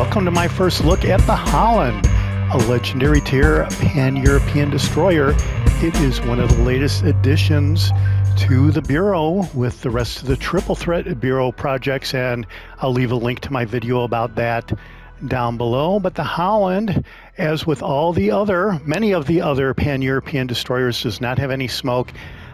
welcome to my first look at the Halland, a legendary tier pan-European destroyer. It is one of the latest additions to the Bureau with the rest of the triple threat Bureau projects, and I'll leave a link to my video about that down below. But the Halland, as with many of the other pan-European destroyers, does not have any smoke.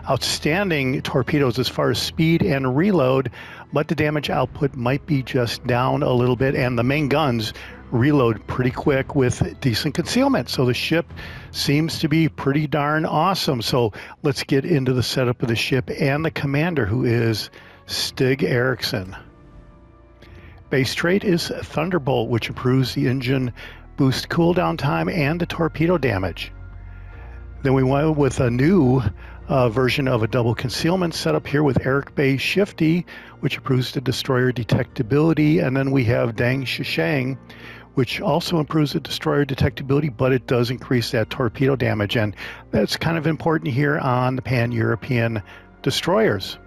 Outstanding torpedoes as far as speed and reload, but the damage output might be just down a little bit, and the main guns reload pretty quick with decent concealment. So the ship seems to be pretty darn awesome. So let's get into the setup of the ship and the commander, who is Stig Ericson. Base trait is Thunderbolt, which improves the engine boost cooldown time and the torpedo damage. Then we went with a new version of a double concealment setup here with Eric Bay Shifty, which improves the destroyer detectability. And then we have Dang Shishang, which also improves the destroyer detectability, but it does increase that torpedo damage. And that's kind of important here on the pan-European destroyers.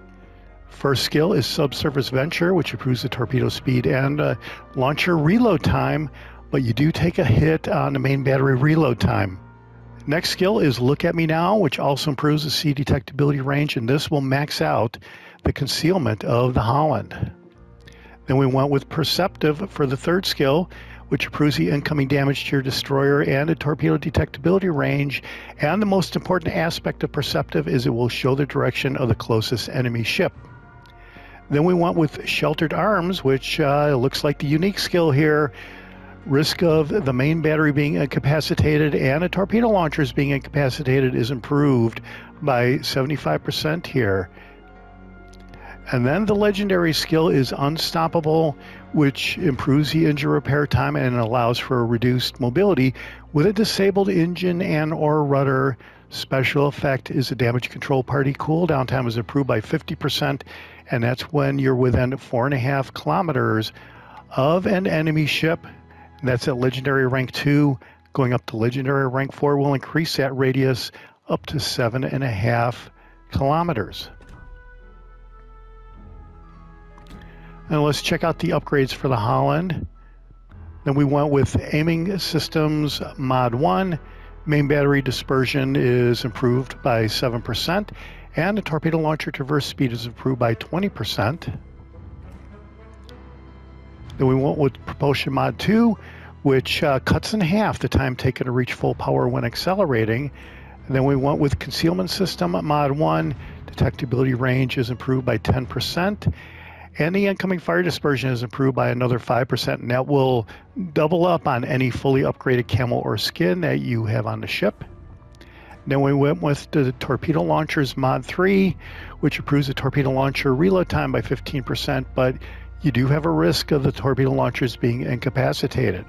First skill is Subsurface Venture, which improves the torpedo speed and launcher reload time, but you do take a hit on the main battery reload time. Next skill is Look at Me Now, which also improves the sea detectability range, and this will max out the concealment of the Halland. Then we went with Perceptive for the third skill, which improves the incoming damage to your destroyer and the torpedo detectability range. And the most important aspect of Perceptive is it will show the direction of the closest enemy ship. Then we went with Sheltered Arms, which looks like the unique skill here. Risk of the main battery being incapacitated and the torpedo launchers being incapacitated is improved by 75% here. And then the legendary skill is Unstoppable, which improves the engine repair time and allows for reduced mobility with a disabled engine and or rudder. Special effect is the damage control party cooldown time is improved by 50%, and that's when you're within 4.5 kilometers of an enemy ship. That's at legendary rank 2. Going up to legendary rank 4 will increase that radius up to 7.5 kilometers. And let's check out the upgrades for the Halland. Then we went with Aiming Systems Mod 1. Main battery dispersion is improved by 7%, and the torpedo launcher traverse speed is improved by 20%. Then we went with Propulsion Mod 2, which cuts in half the time taken to reach full power when accelerating. And then we went with Concealment System Mod 1. Detectability range is improved by 10%. And the incoming fire dispersion is improved by another 5%. And that will double up on any fully upgraded camo or skin that you have on the ship. Then we went with the Torpedo Launchers Mod 3, which improves the torpedo launcher reload time by 15%, but you do have a risk of the torpedo launchers being incapacitated.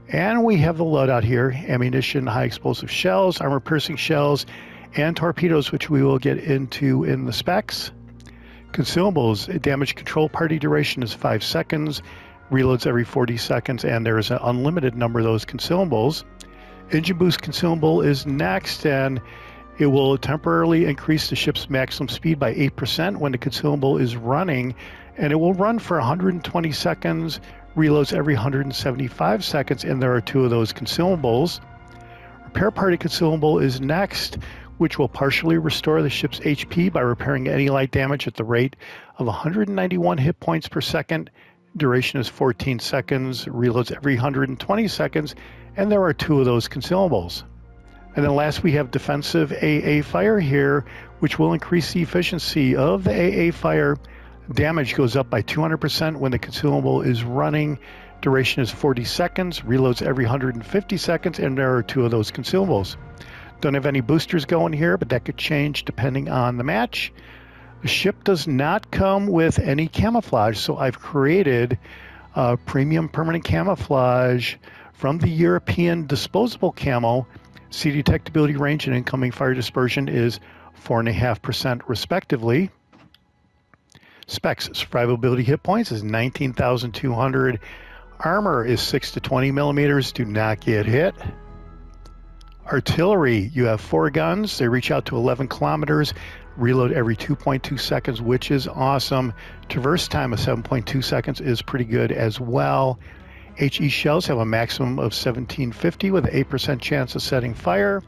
And we have the loadout here: ammunition, high explosive shells, armor piercing shells, and torpedoes, which we will get into in the specs. Consumables: damage control party duration is 5 seconds, reloads every 40 seconds, and there is an unlimited number of those consumables. Engine boost consumable is next, and it will temporarily increase the ship's maximum speed by 8% when the consumable is running, and it will run for 120 seconds, reloads every 175 seconds, and there are 2 of those consumables. Repair party consumable is next, which will partially restore the ship's HP by repairing any light damage at the rate of 191 hit points per second. Duration is 14 seconds, reloads every 120 seconds, and there are 2 of those consumables. And then last we have defensive AA fire here, which will increase the efficiency of the AA fire. Damage goes up by 200% when the consumable is running. Duration is 40 seconds, reloads every 150 seconds, and there are 2 of those consumables. Don't have any boosters going here, but that could change depending on the match. The ship does not come with any camouflage, so I've created premium permanent camouflage from the European disposable camo. Sea detectability range and incoming fire dispersion is 4.5% respectively. Specs: survivability hit points is 19,200. Armor is 6 to 20 millimeters. Do not get hit. Artillery: you have 4 guns. They reach out to 11 kilometers. Reload every 2.2 seconds, which is awesome. Traverse time of 7.2 seconds is pretty good as well. HE shells have a maximum of 1750 with an 8% chance of setting fire.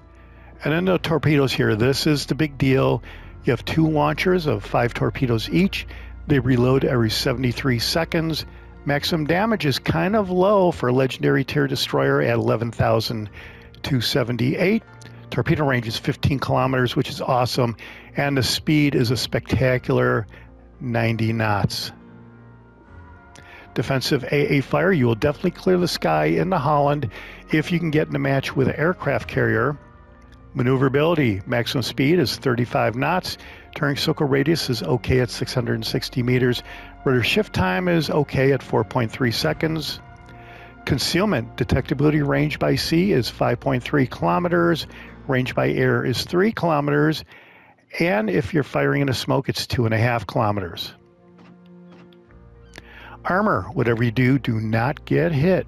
And then the torpedoes here, this is the big deal. You have 2 launchers of 5 torpedoes each. They reload every 73 seconds. Maximum damage is kind of low for a legendary tier destroyer at 11,278. Torpedo range is 15 kilometers, which is awesome. And the speed is a spectacular 90 knots. Defensive AA fire, you will definitely clear the sky in the Halland if you can get in a match with an aircraft carrier. Maneuverability, maximum speed is 35 knots. Turning circle radius is okay at 660 meters. Rudder shift time is okay at 4.3 seconds. Concealment, detectability range by sea is 5.3 kilometers. Range by air is 3 kilometers. And if you're firing into smoke, it's 2.5 kilometers. Armor, whatever you do, do not get hit.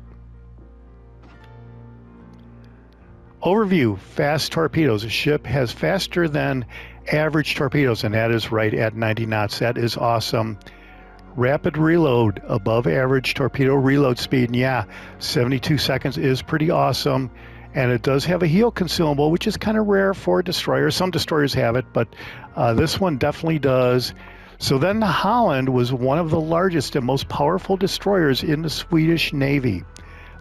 Overview, fast torpedoes. A ship has faster than average torpedoes, and that is right at 90 knots. That is awesome. Rapid reload, above average torpedo reload speed. And yeah, 72 seconds is pretty awesome. And it does have a heel concealable, which is kind of rare for destroyers. Some destroyers have it, but this one definitely does. So then the Halland was one of the largest and most powerful destroyers in the Swedish Navy.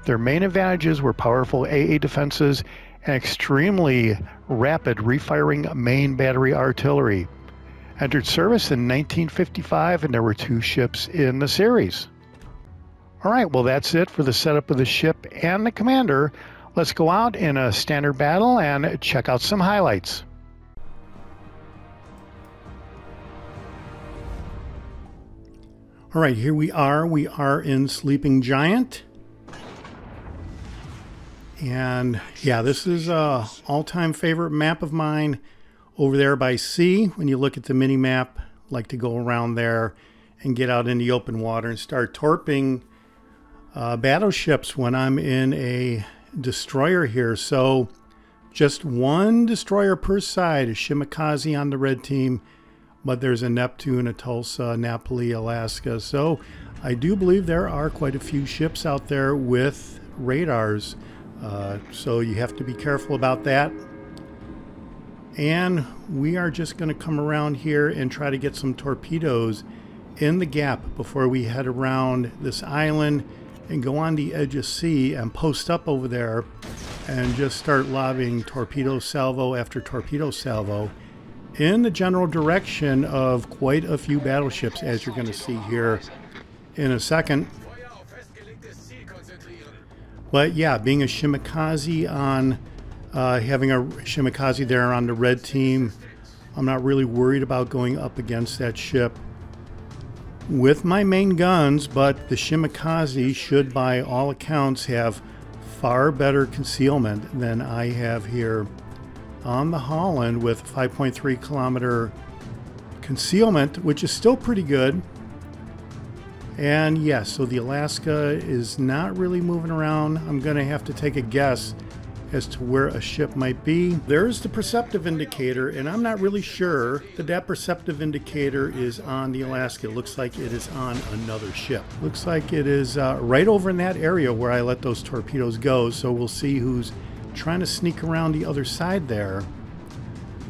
Their main advantages were powerful AA defenses and extremely rapid refiring main battery artillery. Entered service in 1955, and there were 2 ships in the series. All right, well, that's it for the setup of the ship and the commander. Let's go out in a standard battle and check out some highlights. All right, here we are. We are in Sleeping Giant. And yeah, this is a all-time favorite map of mine over there by sea. When you look at the mini map, I like to go around there and get out in the open water and start torping battleships when I'm in a destroyer here. So just 1 destroyer per side, a Shimikaze on the red team, but there's a Neptune, a Tulsa, Napoli, Alaska. So I do believe there are quite a few ships out there with radars. So you have to be careful about that. And we are just going to come around here and try to get some torpedoes in the gap before we head around this island and go on the edge of sea and post up over there and just start lobbing torpedo salvo after torpedo salvo in the general direction of quite a few battleships, as you're going to see here in a second. But yeah, being a Shimikaze on, having a Shimikaze there on the red team, I'm not really worried about going up against that ship with my main guns, but the Shimikaze should by all accounts have far better concealment than I have here on the Halland with 5.3 kilometer concealment, which is still pretty good. And yes, so the Alaska is not really moving around. I'm going to have to take a guess as to where a ship might be. There's the Perceptive Indicator, and I'm not really sure that that Perceptive Indicator is on the Alaska. It looks like it is on another ship. Looks like it is right over in that area where I let those torpedoes go, so we'll see who's trying to sneak around the other side there.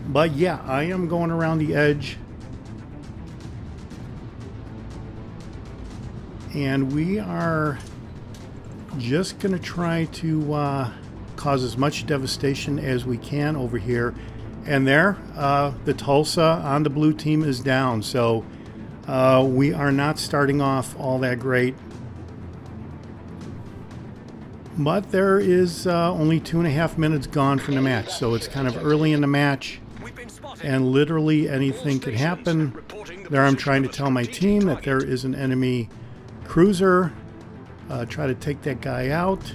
But yeah, I am going around the edge. And we are just going to try to cause as much devastation as we can over here. And there, the Tulsa on the blue team is down. So we are not starting off all that great. But there is only 2.5 minutes gone from the match. So it's kind of early in the match. And literally anything could happen. There I'm trying to tell my team that there is an enemy cruiser. Try to take that guy out.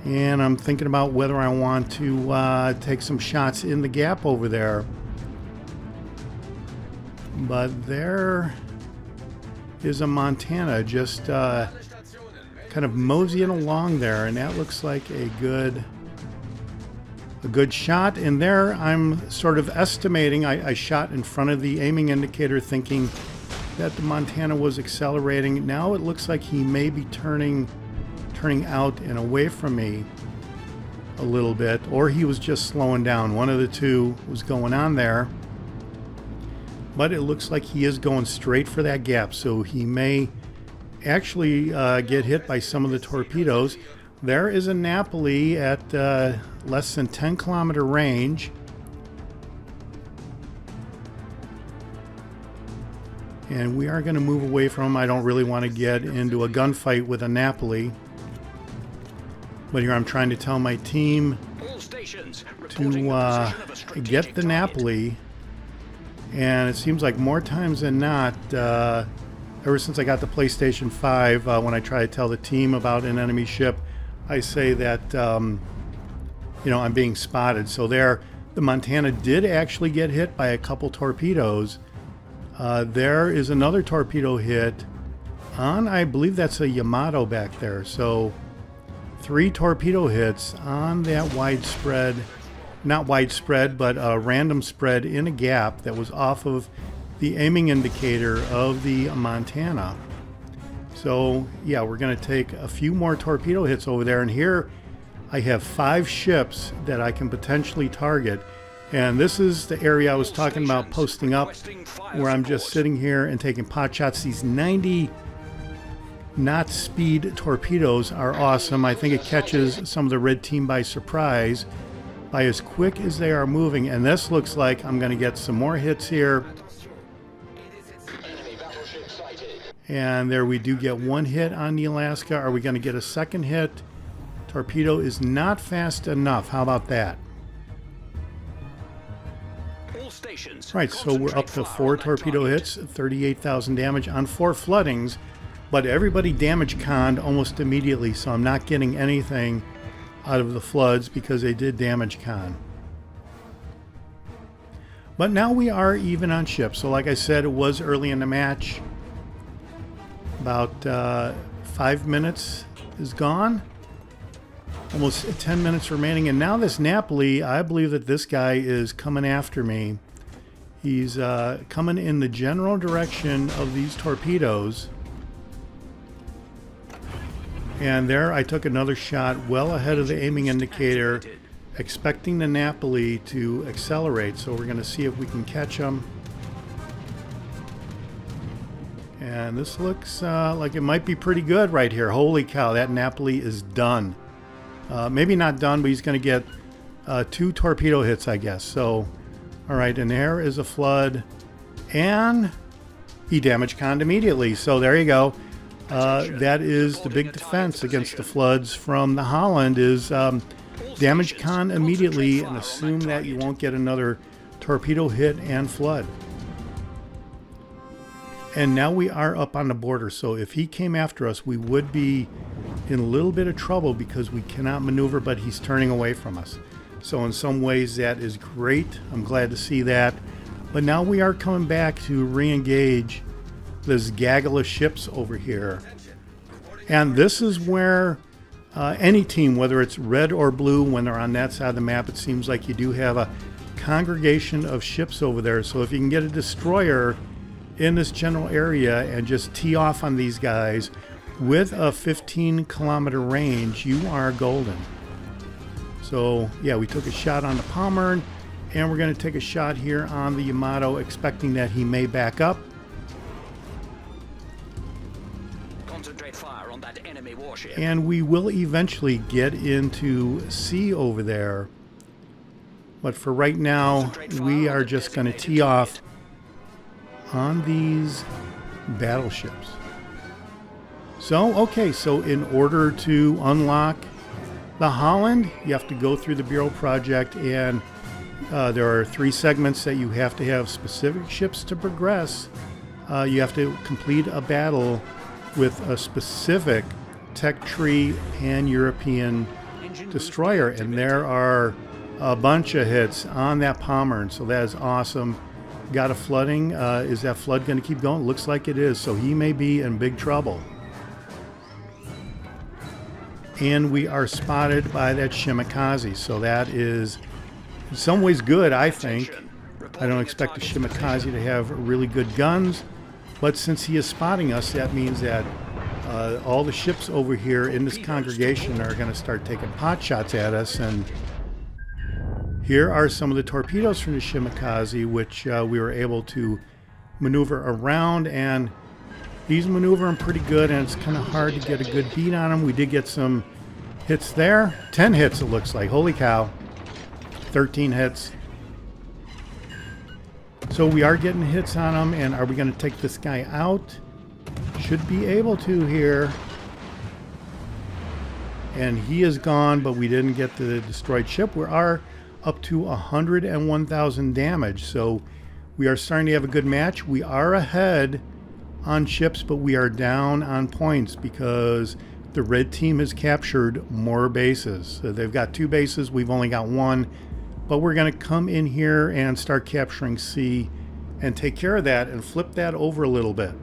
And I'm thinking about whether I want to take some shots in the gap over there. But there is a Montana just kind of moseying along there, and that looks like a good shot. And there I'm sort of estimating, I shot in front of the aiming indicator thinking that the Montana was accelerating. Now it looks like he may be turning out and away from me a little bit, or he was just slowing down. One of the two was going on there. But it looks like he is going straight for that gap, so he may actually get hit by some of the torpedoes. There is a Napoli at less than 10-kilometer range. And we are going to move away from him. I don't really want to get into a gunfight with a Napoli. But here I'm trying to tell my team to get the Napoli. And it seems like more times than not, ever since I got the PlayStation 5, when I try to tell the team about an enemy ship, I say that, you know, I'm being spotted. So there, the Montana did actually get hit by a couple torpedoes. There is another torpedo hit on, I believe that's a Yamato back there. So 3 torpedo hits on that widespread, not widespread, but a random spread in a gap that was off of the aiming indicator of the Montana. So yeah, we're going to take a few more torpedo hits over there, and here I have 5 ships that I can potentially target. And this is the area I was talking about posting up, where I'm just sitting here and taking pot shots. These 90 knot speed torpedoes are awesome. I think it catches some of the red team by surprise by as quick as they are moving. And this looks like I'm going to get some more hits here. And there we do get 1 hit on the Alaska. Are we going to get a second hit? Torpedo is not fast enough. How about that? Right, so we're up to 4 torpedo hits, 38,000 damage on 4 floodings, but everybody damage conned almost immediately, so I'm not getting anything out of the floods because they did damage con. But now we are even on ships. So like I said, it was early in the match. About 5 minutes is gone. Almost 10 minutes remaining. And now this Napoli, I believe that this guy is coming after me. He's coming in the general direction of these torpedoes. And there I took another shot well ahead of the aiming indicator, expecting the Napoli to accelerate. So we're going to see if we can catch him. And this looks like it might be pretty good right here. Holy cow, that Napoli is done. Maybe not done, but he's going to get 2 torpedo hits, I guess. So, all right, and there is a flood. And he damage conned immediately. So there you go. That is the big defense against the floods from the Halland is damage con immediately and assume that you won't get another torpedo hit and flood. And now we are up on the border, so if he came after us, we would be in a little bit of trouble because we cannot maneuver, but he's turning away from us. So in some ways that is great. I'm glad to see that. But now we are coming back to re-engage this gaggle of ships over here. And this is where any team, whether it's red or blue, when they're on that side of the map, it seems like you do have a congregation of ships over there. So if you can get a destroyer in this general area and just tee off on these guys with a 15-kilometer range, you are golden. So yeah, we took a shot on the Pommern, and we're going to take a shot here on the Yamato, expecting that he may back up. Concentrate fire on that enemy warship. And we will eventually get into sea over there. But for right now, we are just going to tee off on these battleships. So, okay, so in order to unlock the Halland, you have to go through the Bureau Project, and there are 3 segments that you have to have specific ships to progress. You have to complete a battle with a specific tech tree pan-European destroyer, and there are a bunch of hits on that Pommern, so that is awesome. Got a flooding. Is that flood going to keep going? Looks like it is, so he may be in big trouble. And we are spotted by that Shimikaze, so that is in some ways good, I think. I don't expect the Shimikaze to have really good guns, But since he is spotting us, that means that all the ships over here in this congregation are going to start taking pot shots at us. And here are some of the torpedoes from the Shimikaze, which we were able to maneuver around, and he's maneuvering pretty good, and it's kind of hard to get a good beat on him. We did get some hits there. 10 hits, it looks like. Holy cow. 13 hits. So we are getting hits on him, and are we going to take this guy out? Should be able to here. And he is gone, but we didn't get the destroyed ship. We are up to 101,000 damage, so we are starting to have a good match. We are ahead on ships, but we are down on points because the red team has captured more bases. So they've got 2 bases, we've only got 1, but we're going to come in here and start capturing C and take care of that and flip that over a little bit.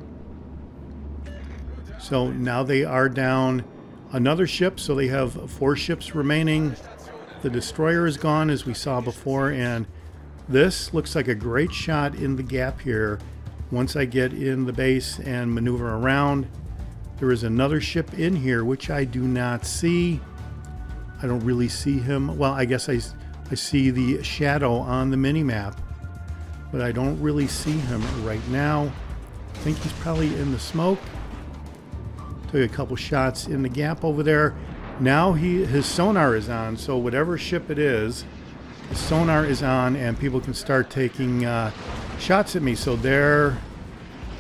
So now they are down another ship, so they have 4 ships remaining. The destroyer is gone, as we saw before, and this looks like a great shot in the gap here. Once I get in the base and maneuver around, there is another ship in here, which I do not see. I don't really see him. Well, I guess I see the shadow on the mini-map, but I don't really see him right now. I think he's probably in the smoke. Took a couple shots in the gap over there. Now his sonar is on, so whatever ship it is, the sonar is on, and people can start taking shots at me. So there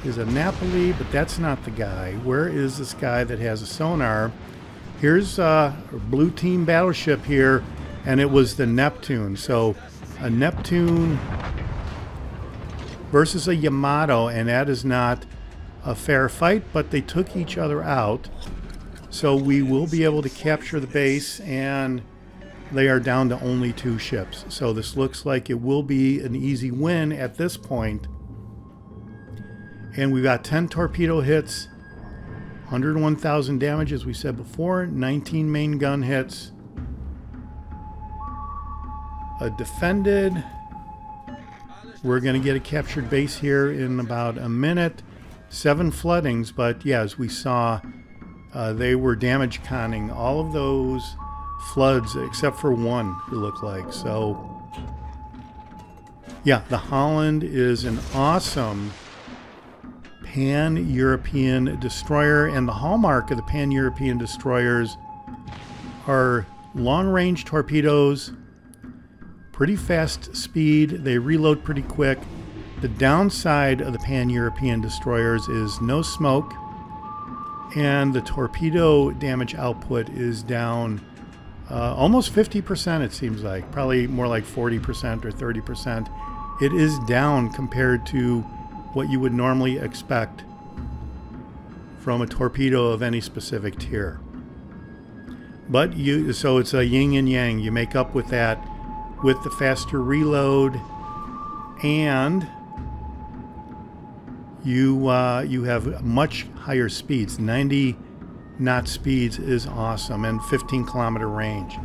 is a Napoli, but that's not the guy. Where is this guy that has a sonar? Here's a blue team battleship here, and it was the Neptune. So a Neptune versus a Yamato, and that is not a fair fight, but they took each other out. So we will be able to capture the base, and they are down to only 2 ships. So this looks like it will be an easy win at this point. And we've got 10 torpedo hits, 101,000 damage, as we said before, 19 main gun hits. Defended. We're going to get a captured base here in about a minute. 7 floodings, but yeah, as we saw, they were damage conning all of those floods except for 1, it looked like. So yeah, the Halland is an awesome pan-European destroyer, and the hallmark of the pan-European destroyers are long-range torpedoes, pretty fast speed, they reload pretty quick. The downside of the pan-European destroyers is no smoke, and the torpedo damage output is down almost 50%, it seems like. Probably more like 40% or 30%. It is down compared to what you would normally expect from a torpedo of any specific tier. But so it's a yin and yang. You make up with that with the faster reload, and you have much higher speeds. 90 knot speeds is awesome, and 15-kilometer range.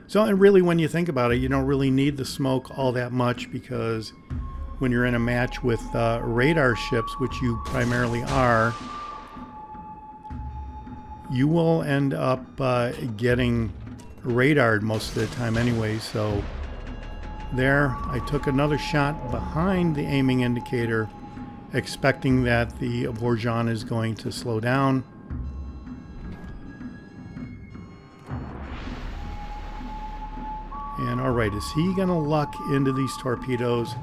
So, and really, when you think about it, you don't really need the smoke all that much, because when you're in a match with radar ships, which you primarily are, you will end up getting radared most of the time anyway. So there, I took another shot behind the aiming indicator, expecting that the Bourgogne is going to slow down. And alright, is he going to luck into these torpedoes?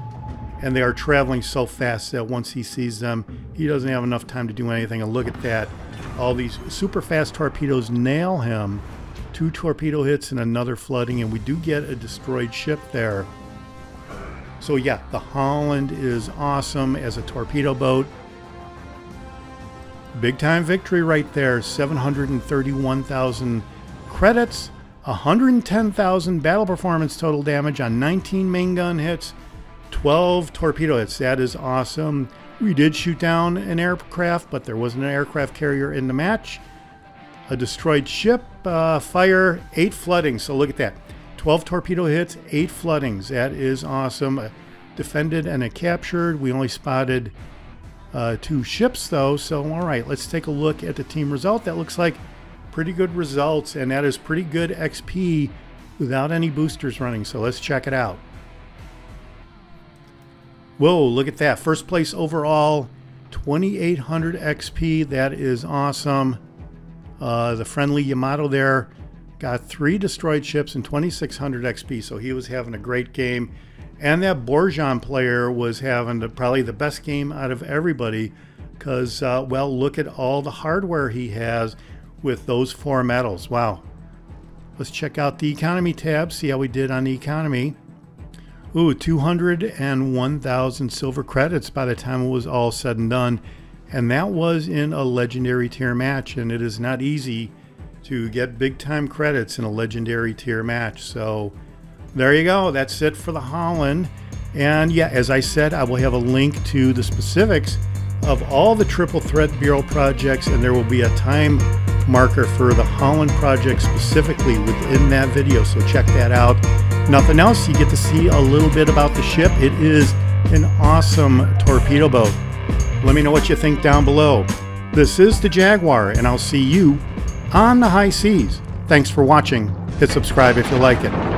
And they are traveling so fast that once he sees them, he doesn't have enough time to do anything. And look at that. All these super fast torpedoes nail him. 2 torpedo hits and another flooding, and we do get a destroyed ship there. So yeah, the Halland is awesome as a torpedo boat. Big time victory right there. 731,000 credits, 110,000 battle performance total damage on 19 main gun hits, 12 torpedo hits. That is awesome. We did shoot down an aircraft, but there wasn't an aircraft carrier in the match. A destroyed ship, fire, 8 floodings. So look at that. 12 torpedo hits, 8 floodings. That is awesome. defended and a captured. We only spotted 2 ships though. So all right, let's take a look at the team result. That looks like pretty good results, and that is pretty good XP without any boosters running. So let's check it out. Whoa, look at that. First place overall, 2,800 XP. That is awesome. The friendly Yamato there got 3 destroyed ships and 2,600 XP, so he was having a great game. And that Bourgogne player was having probably the best game out of everybody because, well, look at all the hardware he has with those 4 medals. Wow. Let's check out the economy tab, see how we did on the economy. Ooh, 201,000 silver credits by the time it was all said and done. And that was in a legendary tier match, and it is not easy to get big time credits in a legendary tier match. So there you go. That's it for the Halland. And yeah, as I said, I will have a link to the specifics of all the Triple Threat Bureau projects, and there will be a time marker for the Halland project specifically within that video. So check that out. Nothing else, you get to see a little bit about the ship. It is an awesome torpedo boat. Let me know what you think down below. This is the Jaguar, and I'll see you on the high seas. Thanks for watching. Hit subscribe if you like it.